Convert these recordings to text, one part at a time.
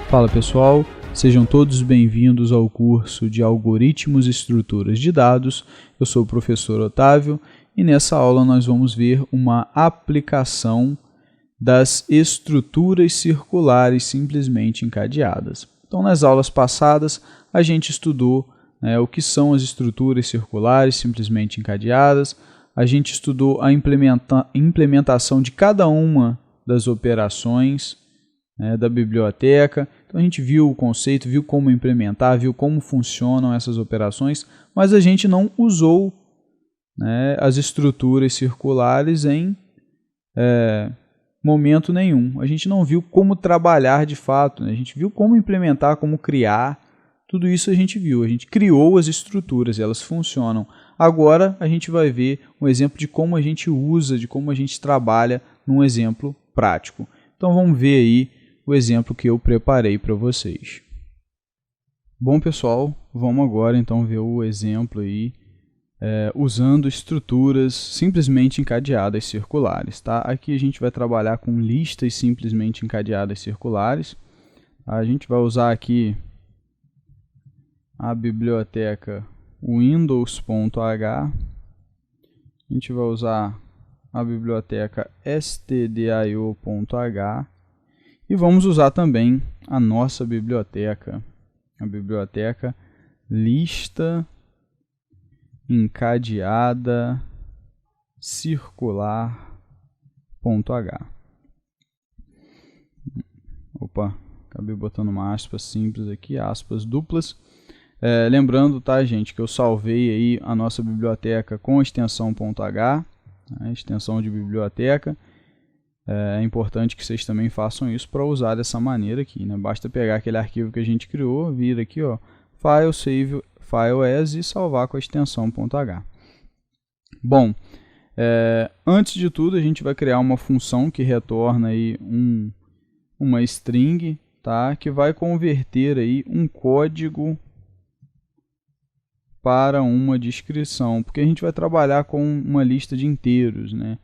Fala pessoal, sejam todos bem-vindos ao curso de Algoritmos e Estruturas de Dados. Eu sou o professor Otávio e nessa aula nós vamos ver uma aplicação das estruturas circulares simplesmente encadeadas. Então, nas aulas passadas, a gente estudou o que são as estruturas circulares simplesmente encadeadas, a gente estudou a implementação de cada uma das operações da biblioteca. Então a gente viu o conceito, viu como implementar, viu como funcionam essas operações, mas a gente não usou as estruturas circulares em momento nenhum. A gente não viu como trabalhar de fato, a gente viu como implementar, como criar, tudo isso a gente viu. A gente criou as estruturas, elas funcionam. Agora a gente vai ver um exemplo de como a gente usa, de como a gente trabalha num exemplo prático. Então vamos ver aí o exemplo que eu preparei para vocês. Bom pessoal, vamos agora então ver o exemplo aí usando estruturas simplesmente encadeadas circulares. Tá? Aqui a gente vai trabalhar com listas simplesmente encadeadas circulares. A gente vai usar aqui a biblioteca windows.h, a gente vai usar a biblioteca stdio.h e vamos usar também a nossa biblioteca, a biblioteca lista encadeada circular.h. Opa, acabei botando uma aspa simples aqui, aspas duplas. Lembrando, tá, gente, que eu salvei aí a nossa biblioteca com a extensão .h, extensão de biblioteca. É importante que vocês também façam isso para usar dessa maneira aqui, né? Basta pegar aquele arquivo que a gente criou, vir aqui, ó, File, Save, File As e salvar com a extensão .h. Bom, antes de tudo a gente vai criar uma função que retorna aí uma string, tá? Que vai converter aí um código para uma descrição, porque a gente vai trabalhar com uma lista de inteiros, né?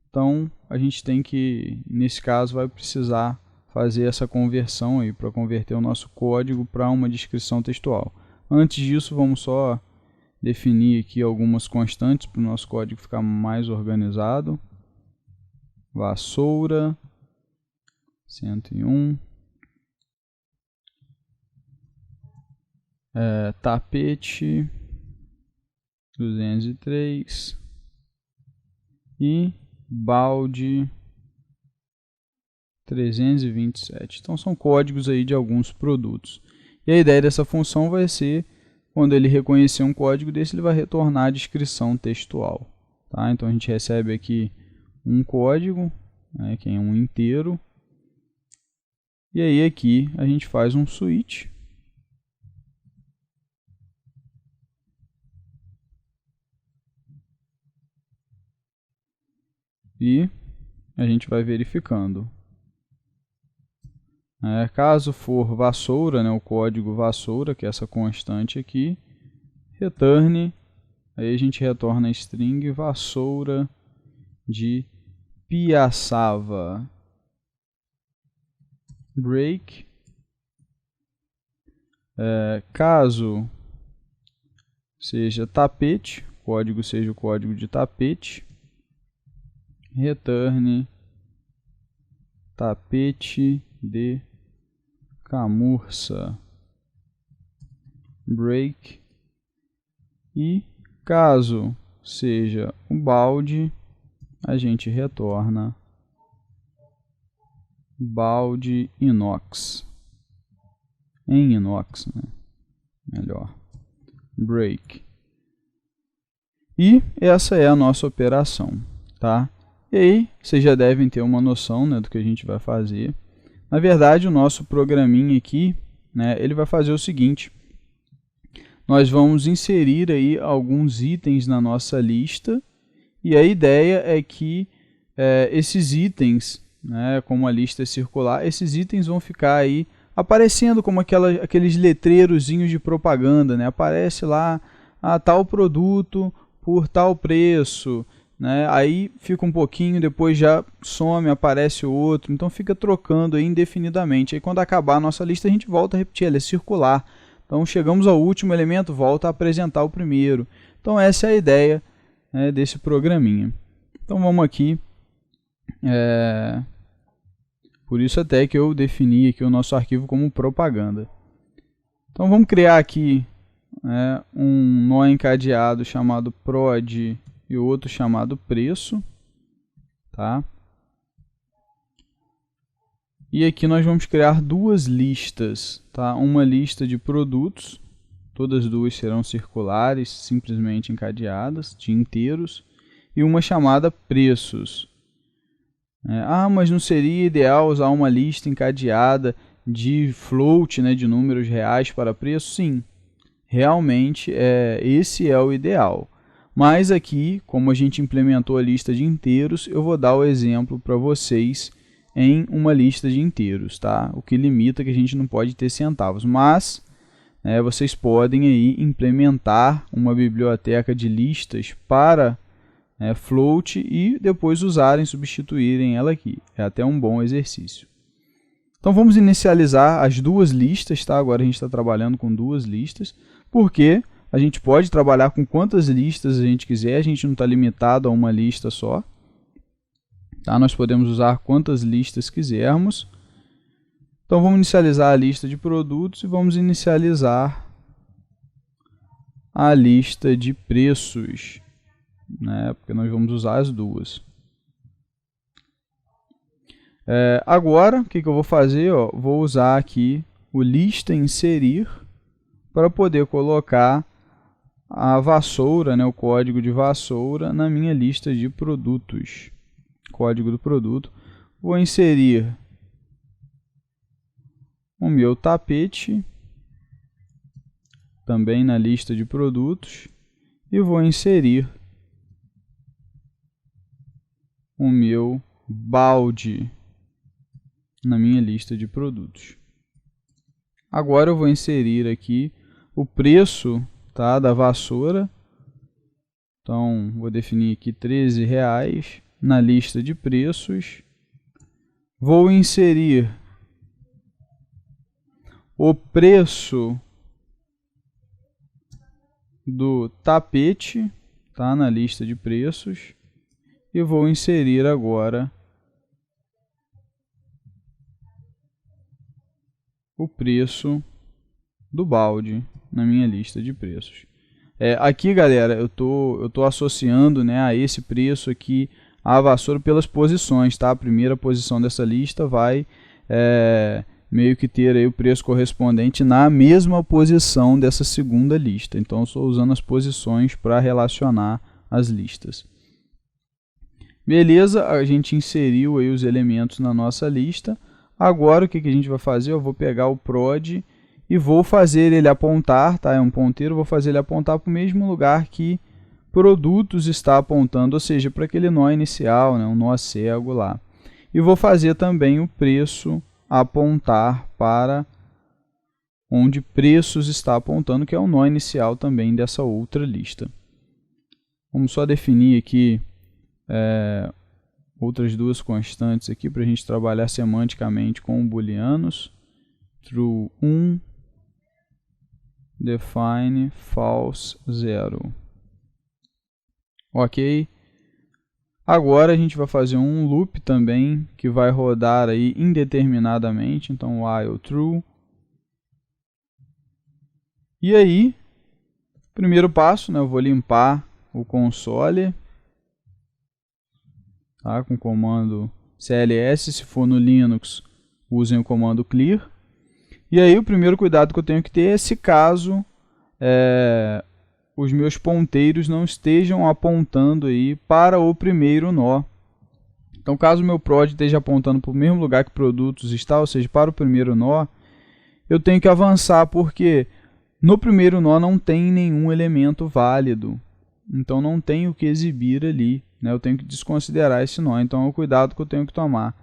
Então, a gente tem que, nesse caso, vai precisar fazer essa conversão aí para converter o nosso código para uma descrição textual. Antes disso, vamos só definir aqui algumas constantes para o nosso código ficar mais organizado. Vassoura 101, tapete 203 e balde 327. Então são códigos aí de alguns produtos. E a ideia dessa função vai ser, quando ele reconhecer um código desse, ele vai retornar a descrição textual. Tá? Então a gente recebe aqui um código, que é um inteiro. E aí aqui a gente faz um switch. E a gente vai verificando. Caso for vassoura, o código vassoura, que é essa constante aqui, returne, aí a gente retorna a string vassoura de Piaçava. Break. Caso seja tapete, o código seja o código de tapete, returne tapete de camurça. Break. E caso seja o balde, a gente retorna balde inox. Em inox, né? Melhor. Break. E essa é a nossa operação, tá? E aí, vocês já devem ter uma noção, do que a gente vai fazer. Na verdade, o nosso programinha aqui, ele vai fazer o seguinte. Nós vamos inserir aí alguns itens na nossa lista. E a ideia é que esses itens, como a lista é circular, esses itens vão ficar aí aparecendo como aqueles letreirozinhos de propaganda, Aparece lá tal produto por tal preço, né? Aí fica um pouquinho, depois já some, aparece outro, então fica trocando aí indefinidamente. Aí quando acabar a nossa lista a gente volta a repetir, ela é circular. Então chegamos ao último elemento, volta a apresentar o primeiro. Então essa é a ideia, né, desse programinha. Então vamos aqui, por isso até que eu defini aqui o nosso arquivo como propaganda. Então vamos criar aqui um nó encadeado chamado prod e outro chamado preço, tá? E aqui nós vamos criar duas listas, tá? Uma lista de produtos, todas duas serão circulares, simplesmente encadeadas, de inteiros, e uma chamada preços. Mas não seria ideal usar uma lista encadeada de float, né, de números reais para preço? Sim, realmente esse é o ideal. Mas aqui, como a gente implementou a lista de inteiros, eu vou dar o exemplo para vocês em uma lista de inteiros, tá? O que limita que a gente não pode ter centavos, mas vocês podem aí implementar uma biblioteca de listas para float e depois substituírem ela aqui. É até um bom exercício. Então vamos inicializar as duas listas, tá? Agora a gente está trabalhando com duas listas, porque a gente pode trabalhar com quantas listas a gente quiser, a gente não está limitado a uma lista só. Tá? Nós podemos usar quantas listas quisermos. Então vamos inicializar a lista de produtos e vamos inicializar a lista de preços, né? Porque nós vamos usar as duas. Agora, o que eu vou fazer? Vou usar aqui o lista inserir para poder colocar a vassoura, né, o código de vassoura, na minha lista de produtos. Código do produto. Vou inserir o meu tapete também na lista de produtos e vou inserir o meu balde na minha lista de produtos. Agora eu vou inserir aqui o preço, tá, da vassoura. Então vou definir aqui R$13 na lista de preços. Vou inserir o preço do tapete, tá, na lista de preços. E vou inserir agora o preço do balde na minha lista de preços. Aqui, galera, eu tô associando, né, a esse preço aqui a vassoura pelas posições, tá? A primeira posição dessa lista vai meio que ter aí o preço correspondente na mesma posição dessa segunda lista. Então, eu estou usando as posições para relacionar as listas. Beleza, a gente inseriu aí os elementos na nossa lista. Agora, o que a gente vai fazer? Eu vou pegar o prod e vou fazer ele apontar, tá? É um ponteiro, vou fazer ele apontar para o mesmo lugar que produtos está apontando, ou seja, para aquele nó inicial, né? Um nó cego lá. E vou fazer também o preço apontar para onde preços está apontando, que é o nó inicial também dessa outra lista. Vamos só definir aqui outras duas constantes aqui para a gente trabalhar semanticamente com booleanos. True 1, define false 0. Ok. Agora a gente vai fazer um loop também que vai rodar aí indeterminadamente. Então while true. E aí, primeiro passo, né, eu vou limpar o console, tá, com o comando cls. Se for no Linux, usem o comando clear. E aí o primeiro cuidado que eu tenho que ter é se caso os meus ponteiros não estejam apontando aí para o primeiro nó. Então, caso o meu prod esteja apontando para o mesmo lugar que produtos está, ou seja, para o primeiro nó, eu tenho que avançar, porque no primeiro nó não tem nenhum elemento válido. Então, não tem o que exibir ali, né? Eu tenho que desconsiderar esse nó. Então, é o cuidado que eu tenho que tomar.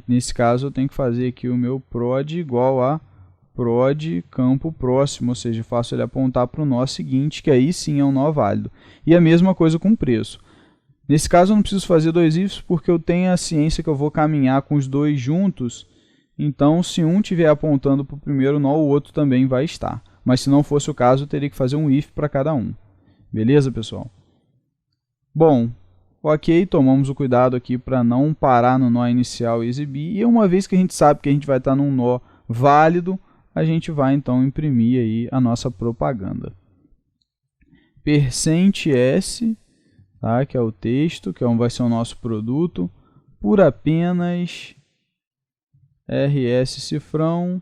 Nesse caso, eu tenho que fazer aqui o meu prod igual a prod campo próximo, ou seja, faço ele apontar para o nó seguinte, que aí sim é um nó válido. E a mesma coisa com preço. Nesse caso eu não preciso fazer dois ifs porque eu tenho a ciência que eu vou caminhar com os dois juntos, então se um estiver apontando para o primeiro nó, o outro também vai estar. Mas se não fosse o caso, eu teria que fazer um if para cada um. Beleza, pessoal? Bom, ok, tomamos o cuidado aqui para não parar no nó inicial e exibir, e uma vez que a gente sabe que a gente vai estar num nó válido, a gente vai então imprimir aí a nossa propaganda. %S, tá, que é o texto, que vai ser o nosso produto, por apenas RS cifrão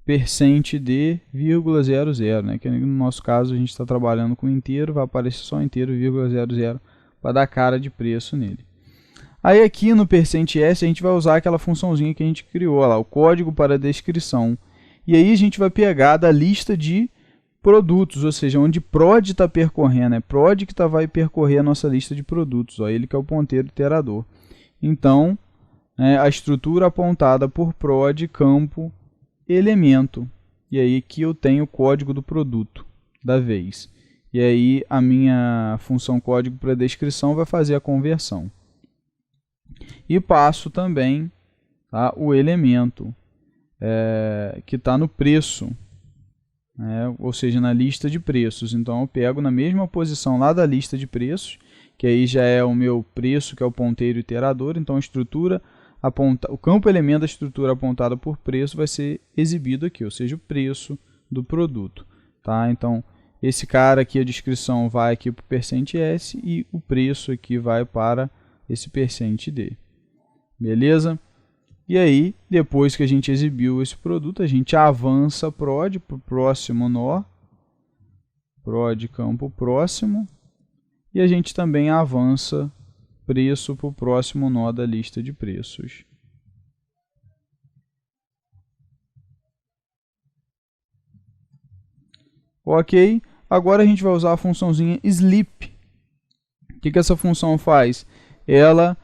%D, 00, né, que no nosso caso a gente está trabalhando com inteiro, vai aparecer só inteiro, 00, para dar cara de preço nele. Aí aqui no %S a gente vai usar aquela funçãozinha que a gente criou lá, o código para descrição. E aí a gente vai pegar da lista de produtos, ou seja, onde prod está percorrendo, é prod que vai percorrer a nossa lista de produtos, ó, ele que é o ponteiro iterador. Então, a estrutura apontada por prod, campo, elemento. E aí aqui eu tenho o código do produto da vez. E aí a minha função código para descrição vai fazer a conversão. E passo também, tá, o elemento que está no preço, ou seja, na lista de preços. Então eu pego na mesma posição lá da lista de preços, que aí já é o meu preço, que é o ponteiro iterador. Então a estrutura o campo elemento da estrutura apontada por preço vai ser exibido aqui, ou seja, o preço do produto. Tá? Então esse cara aqui, a descrição vai aqui para o %S e o preço aqui vai para esse %D. Beleza? E aí, depois que a gente exibiu esse produto, a gente avança prod para o próximo nó, prod campo próximo, e a gente também avança preço para o próximo nó da lista de preços. Ok, agora a gente vai usar a funçãozinha sleep. O que essa função faz? Ela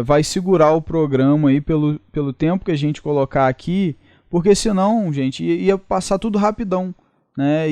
vai segurar o programa aí pelo tempo que a gente colocar aqui, porque senão, gente, ia passar tudo rapidão, né?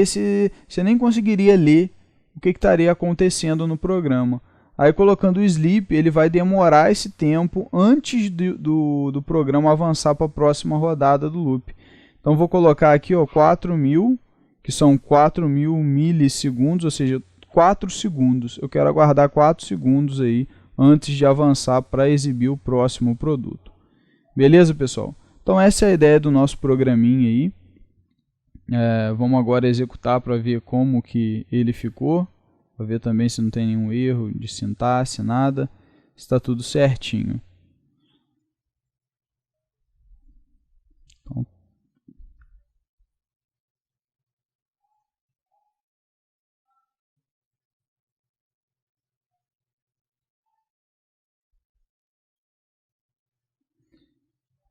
Você nem conseguiria ler o que estaria acontecendo no programa. Aí colocando o sleep, ele vai demorar esse tempo antes do programa avançar para a próxima rodada do loop. Então vou colocar aqui 4.000, que são 4.000 milissegundos, ou seja, 4 segundos. Eu quero aguardar 4 segundos aí antes de avançar para exibir o próximo produto. Beleza, pessoal? Então essa é a ideia do nosso programinha aí. Vamos agora executar para ver como que ele ficou. Para ver também se não tem nenhum erro de sintaxe, nada. Está tudo certinho. Então,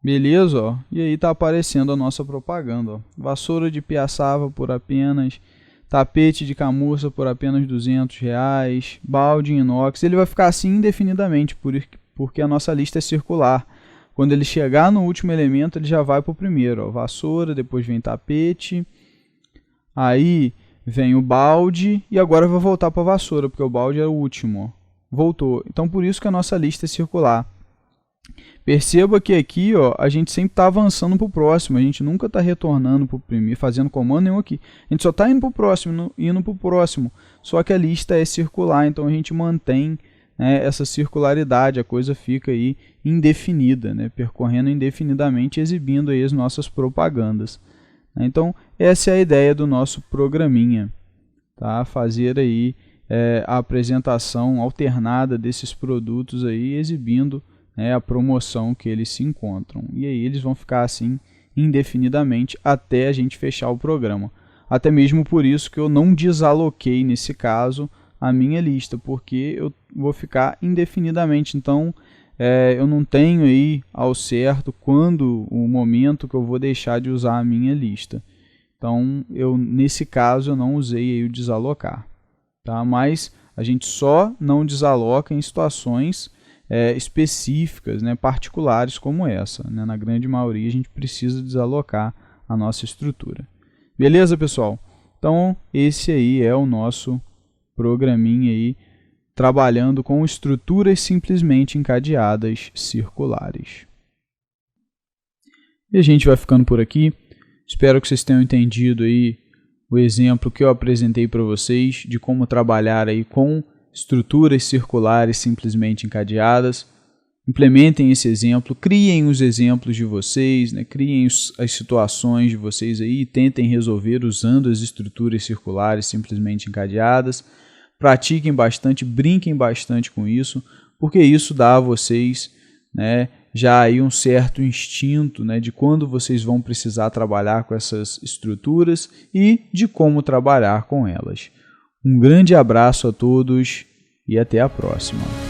beleza, ó. E aí está aparecendo a nossa propaganda, ó. Vassoura de piaçava por apenas, tapete de camurça por apenas R$200, balde inox. Ele vai ficar assim indefinidamente, porque a nossa lista é circular. Quando ele chegar no último elemento, ele já vai para o primeiro, ó. Vassoura, depois vem tapete, aí vem o balde e agora vai voltar para a vassoura, porque o balde é o último, ó. Voltou. Então por isso que a nossa lista é circular. Perceba que aqui, ó, a gente sempre está avançando para o próximo, a gente nunca está retornando para o primeiro, fazendo comando nenhum aqui. A gente só está indo para o próximo, só que a lista é circular, então a gente mantém, né, essa circularidade, a coisa fica aí indefinida, né, percorrendo indefinidamente, exibindo aí as nossas propagandas. Então essa é a ideia do nosso programinha, tá? Fazer aí a apresentação alternada desses produtos aí, exibindo a promoção que eles se encontram. E aí eles vão ficar assim indefinidamente até a gente fechar o programa. Até mesmo por isso que eu não desaloquei nesse caso a minha lista, porque eu vou ficar indefinidamente. Então eu não tenho aí ao certo quando o momento que eu vou deixar de usar a minha lista. Então nesse caso eu não usei aí o desalocar, tá? Mas a gente só não desaloca em situações específicas, né, particulares como essa, né? Na grande maioria a gente precisa desalocar a nossa estrutura. Beleza, pessoal? Então esse aí é o nosso programinha aí, trabalhando com estruturas simplesmente encadeadas circulares. E a gente vai ficando por aqui. Espero que vocês tenham entendido aí o exemplo que eu apresentei para vocês de como trabalhar aí com estruturas circulares simplesmente encadeadas. Implementem esse exemplo, criem os exemplos de vocês, né? Criem as situações de vocês aí e tentem resolver usando as estruturas circulares simplesmente encadeadas. Pratiquem bastante, brinquem bastante com isso, porque isso dá a vocês, né, já aí um certo instinto, né, de quando vocês vão precisar trabalhar com essas estruturas e de como trabalhar com elas. Um grande abraço a todos e até a próxima.